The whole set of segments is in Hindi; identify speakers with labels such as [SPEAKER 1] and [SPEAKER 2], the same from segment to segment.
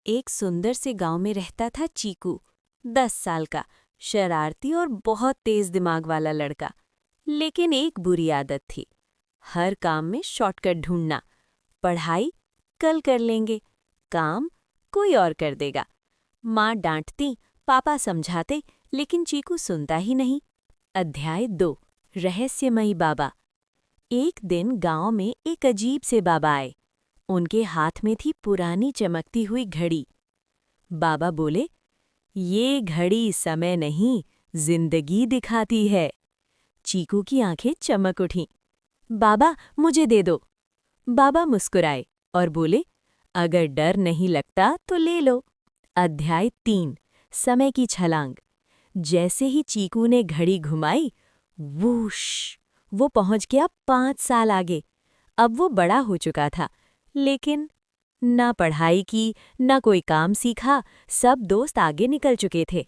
[SPEAKER 1] एक सुंदर से गांव में रहता था चीकू, 10 साल का, शरारती और बहुत तेज दिमाग वाला लड़का। लेकिन एक बुरी आदत थी, हर काम में शॉर्टकट ढूंढना। पढ़ाई कल कर लेंगे, काम कोई और कर देगा। माँ डांटती, पापा समझाते, लेकिन चीकू सुनता ही नहीं। अध्याय 2, रहस्यमयी बाबा। एक दिन गांव में एक अजीब से बाबा आए। उनके हाथ में थी पुरानी चमकती हुई घड़ी। बाबा बोले, ये घड़ी समय नहीं, जिंदगी दिखाती है। चीकू की आंखें चमक उठीं। बाबा, मुझे दे दो। बाबा मुस्कुराए और बोले, अगर डर नहीं लगता तो ले लो। अध्याय 3, समय की छलांग। जैसे ही चीकू ने घड़ी घुमाई, वूश, वो पहुंच गया 5 साल आगे। अब वो बड़ा हो चुका था, लेकिन ना पढ़ाई की, ना कोई काम सीखा, सब दोस्त आगे निकल चुके थे।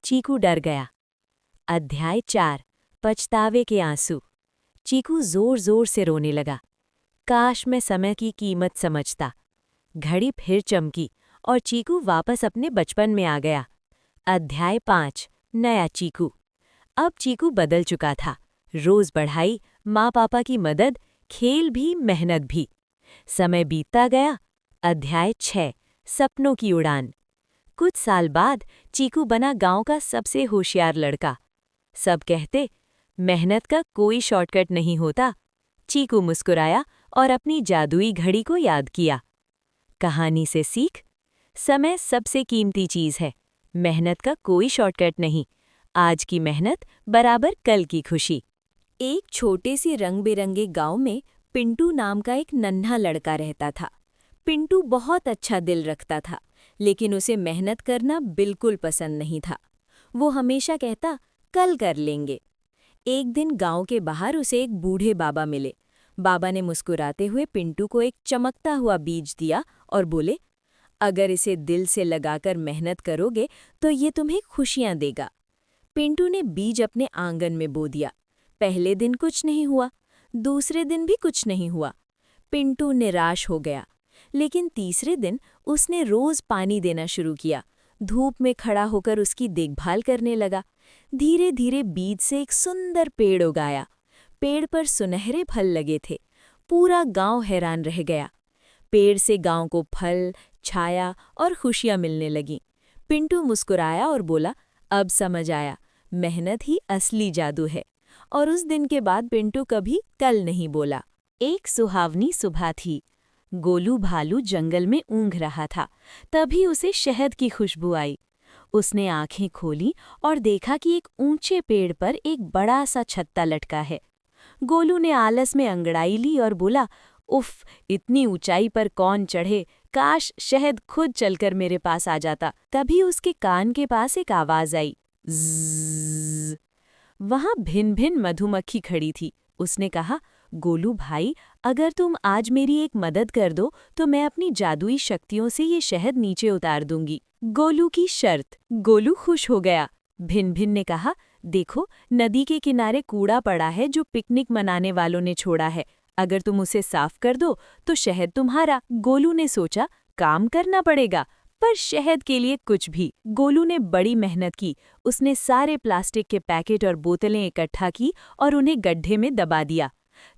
[SPEAKER 1] चीकू डर गया। अध्याय 4, पछतावे के आंसू। चीकू जोर जोर से रोने लगा। काश मैं समय की कीमत समझता। घड़ी फिर चमकी और चीकू वापस अपने बचपन में आ गया। अध्याय 5, नया चीकू। अब चीकू बदल चुका था। रोज पढ़ाई, माँ पापा की मदद, खेल भी, मेहनत भी। समय बीतता गया। अध्याय 6, सपनों की उड़ान। कुछ साल बाद चीकू बना गांव का सबसे होशियार लड़का। सब कहते, मेहनत का कोई शॉर्टकट नहीं होता। चीकू मुस्कुराया और अपनी जादुई घड़ी को याद किया। कहानी से सीख, समय सबसे कीमती चीज है। मेहनत का कोई शॉर्टकट नहीं। आज की मेहनत बराबर कल की खुशी। एक छोटे से रंग बिरंगे गांव में पिंटू नाम का एक नन्हा लड़का रहता था। पिंटू बहुत अच्छा दिल रखता था, लेकिन उसे मेहनत करना बिल्कुल पसंद नहीं था। वो हमेशा कहता, कल कर लेंगे। एक दिन गांव के बाहर उसे एक बूढ़े बाबा मिले। बाबा ने मुस्कुराते हुए पिंटू को एक चमकता हुआ बीज दिया और बोले, अगर इसे दिल से लगाकर मेहनत करोगे तो ये तुम्हें खुशियां देगा। पिंटू ने बीज अपने आंगन में बो दिया। पहले दिन कुछ नहीं हुआ, दूसरे दिन भी कुछ नहीं हुआ। पिंटू निराश हो गया, लेकिन तीसरे दिन उसने रोज पानी देना शुरू किया। धूप में खड़ा होकर उसकी देखभाल करने लगा। धीरे धीरे बीज से एक सुंदर पेड़ उगाया। पेड़ पर सुनहरे फल लगे थे। पूरा गांव हैरान रह गया। पेड़ से गांव को फल, छाया और खुशियां मिलने लगीं। पिंटू मुस्कुराया और बोला, अब समझ आया, मेहनत ही असली जादू है। और उस दिन के बाद पिंटू कभी कल नहीं बोला। एक सुहावनी सुबह थी। गोलू भालू जंगल में ऊँघ रहा था। तभी उसे शहद की खुशबू आई। उसने आंखें खोली और देखा कि एक ऊंचे पेड़ पर एक बड़ा सा छत्ता लटका है। गोलू ने आलस में अंगड़ाई ली और बोला, उफ, इतनी ऊंचाई पर कौन चढ़े, काश शहद खुद चलकर मेरे पास आ जाता। तभी उसके कान के पास एक आवाज आई, ज़्ज़्ज़। वहां भिन भिन मधुमक्खी खड़ी थी। उसने कहा, गोलू भाई, अगर तुम आज मेरी एक मदद कर दो तो मैं अपनी जादुई शक्तियों से ये शहद नीचे उतार दूंगी। गोलू की शर्त। गोलू खुश हो गया। भिन भिन ने कहा, देखो, नदी के किनारे कूड़ा पड़ा है जो पिकनिक मनाने वालों ने छोड़ा है। अगर तुम उसे साफ कर दो तो शहद तुम्हारा। गोलू ने सोचा, काम करना पड़ेगा, पर शहद के लिए कुछ भी। गोलू ने बड़ी मेहनत की। उसने सारे प्लास्टिक के पैकेट और बोतलें इकट्ठा की और उन्हें गड्ढे में दबा दिया।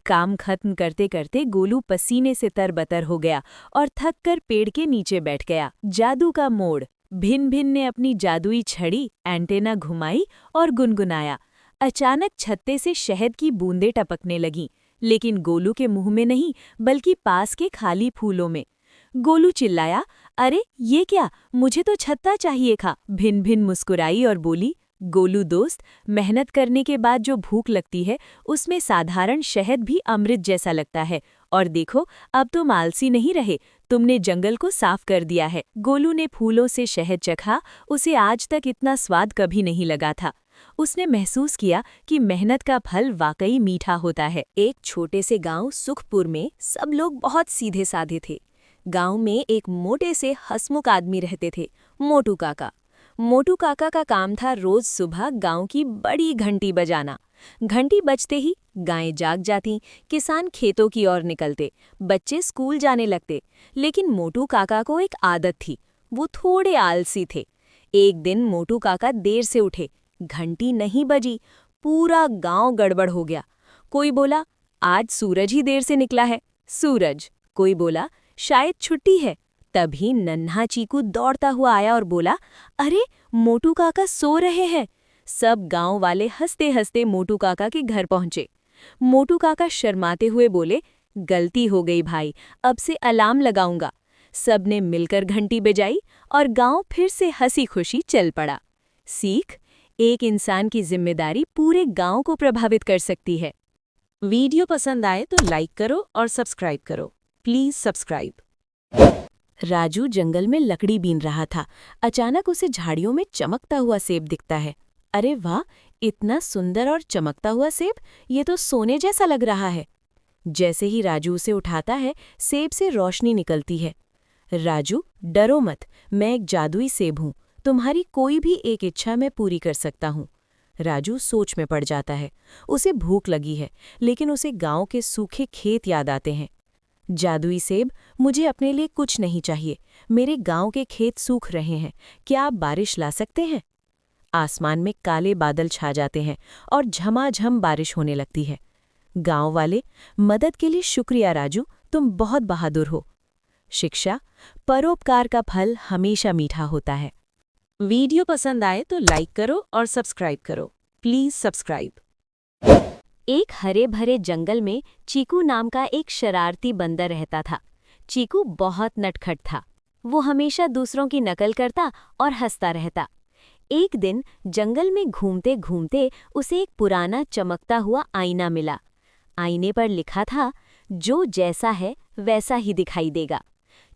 [SPEAKER 1] काम खत्म करते करते गोलू पसीने से तरबतर हो गया और थक कर पेड़ के नीचे बैठ गया। जादू का मोड़। भिन भिन ने अपनी जादुई छड़ी एंटेना घुमाई और गुनगुनाया। अचानक छत्ते से शहद की बूंदें टपकने लगीं, लेकिन गोलू के मुंह में नहीं, बल्कि पास के खाली फूलों में। गोलू चिल्लाया, अरे ये क्या, मुझे तो छत्ता चाहिए था। भिन भिन मुस्कुराई और बोली, गोलू दोस्त, मेहनत करने के बाद जो भूख लगती है उसमें साधारण शहद भी अमृत जैसा लगता है। और देखो, अब तुम आलसी नहीं रहे, तुमने जंगल को साफ कर दिया है। गोलू ने फूलों से शहद चखा। उसे आज तक इतना स्वाद कभी नहीं लगा था। उसने महसूस किया कि मेहनत का फल वाकई मीठा होता है। एक छोटे से गांव सुखपुर में सब लोग बहुत सीधे साधे थे। गांव में एक मोटे से हंसमुख आदमी रहते थे, मोटू काका। मोटू काका का काम था रोज सुबह गांव की बड़ी घंटी बजाना। घंटी बजते ही गायें जाग जातीं, किसान खेतों की ओर निकलते, बच्चे स्कूल जाने लगते। लेकिन मोटू काका को एक आदत थी, वो थोड़े आलसी थे। एक दिन मोटू काका देर से उठे, घंटी नहीं बजी, पूरा गांव गड़बड़ हो गया। कोई बोला आज सूरज ही देर से निकला है, सूरज। कोई बोला शायद छुट्टी है। तभी नन्हा चीकू दौड़ता हुआ आया और बोला, अरे मोटू काका सो रहे हैं। सब गांव वाले हंसते हंसते मोटू काका के घर पहुंचे। मोटू काका शर्माते हुए बोले, गलती हो गई भाई, अब से अलार्म लगाऊंगा। सबने मिलकर घंटी बजाई और गांव फिर से हंसी खुशी चल पड़ा। सीख, एक इंसान की जिम्मेदारी पूरे गांव को प्रभावित कर सकती है।
[SPEAKER 2] वीडियो पसंद आए तो लाइक करो और सब्सक्राइब करो। Please subscribe.
[SPEAKER 1] राजू जंगल में लकड़ी बीन रहा था। अचानक उसे झाड़ियों में चमकता हुआ सेब दिखता है। अरे वाह, इतना सुंदर और चमकता हुआ सेब, ये तो सोने जैसा लग रहा है। जैसे ही राजू उसे उठाता है, सेब से रोशनी निकलती है। राजू, डरो मत, मैं एक जादुई सेब हूँ, तुम्हारी कोई भी एक इच्छा मैं पूरी कर सकता हूँ। राजू सोच में पड़ जाता है। उसे भूख लगी है, लेकिन उसे गांव के सूखे खेत याद आते हैं। जादुई सेब, मुझे अपने लिए कुछ नहीं चाहिए, मेरे गांव के खेत सूख रहे हैं, क्या आप बारिश ला सकते हैं? आसमान में काले बादल छा जाते हैं और झमाझम बारिश होने लगती है। गांव वाले, मदद के लिए शुक्रिया राजू, तुम बहुत बहादुर हो। शिक्षा, परोपकार का फल हमेशा मीठा होता है।
[SPEAKER 2] वीडियो पसंद आए तो लाइक करो और सब्सक्राइब करो। Please subscribe.
[SPEAKER 1] एक हरे भरे जंगल में चीकू नाम का एक शरारती बंदर रहता था। चीकू बहुत नटखट था। वो हमेशा दूसरों की नकल करता और हंसता रहता। एक दिन जंगल में घूमते घूमते उसे एक पुराना चमकता हुआ आईना मिला। आईने पर लिखा था, जो जैसा है वैसा ही दिखाई देगा।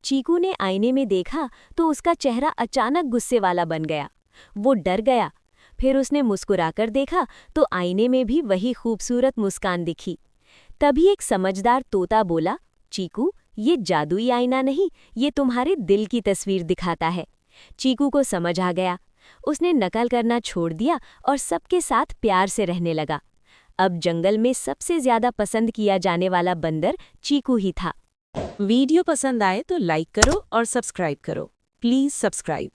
[SPEAKER 1] चीकू ने आईने में देखा तो उसका चेहरा अचानक गुस्से वाला बन गया। वो डर गया। फिर उसने मुस्कुराकर देखा तो आईने में भी वही खूबसूरत मुस्कान दिखी। तभी एक समझदार तोता बोला, चीकू, ये जादुई आईना नहीं, ये तुम्हारे दिल की तस्वीर दिखाता है। चीकू को समझ आ गया। उसने नकल करना छोड़ दिया और सबके साथ प्यार से रहने लगा। अब जंगल में सबसे ज्यादा पसंद किया जाने वाला बंदर चीकू ही था।
[SPEAKER 2] वीडियो पसंद आए तो लाइक करो और सब्सक्राइब करो। Please subscribe.